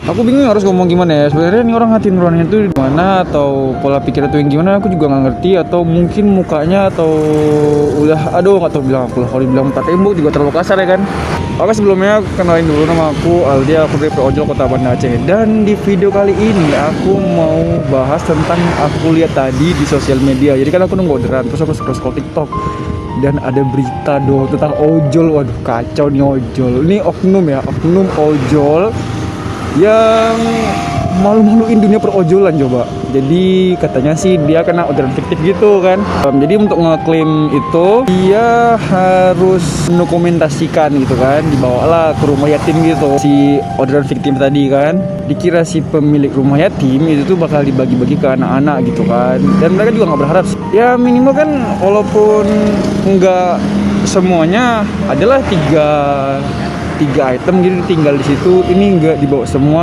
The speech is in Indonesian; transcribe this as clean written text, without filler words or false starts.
Aku bingung harus ngomong gimana ya. Sebenarnya ini orang hati nuraninya tuh di mana, atau pola pikirnya tuh yang gimana, aku juga nggak ngerti. Atau mungkin mukanya, atau udah aduh nggak tahu bilang aku lah. Kalau dibilang tak tembok juga terlalu kasar ya kan. Oke, sebelumnya kenalin dulu, nama aku Aldi, aku dari Ojol Kota Banda Aceh. Dan di video kali ini aku mau bahas tentang aku lihat tadi di sosial media. Jadi kan aku nunggu orderan, terus aku scroll TikTok dan ada berita dong tentang ojol. Waduh, kacau nih ojol. Ini oknum ya, oknum ojol yang malu-maluin dunia perojolan coba. Jadi katanya sih dia kena orderan fiktif gitu kan. Jadi untuk ngeklaim itu dia harus mendokumentasikan gitu kan. Dibawalah ke rumah yatim gitu si orderan fiktif tadi kan. Dikira si pemilik rumah yatim itu tuh bakal dibagi-bagi ke anak-anak gitu kan. Dan mereka juga nggak berharap sih. Ya minimal kan, walaupun nggak semuanya, adalah tiga item gitu tinggal di situ, ini nggak dibawa semua.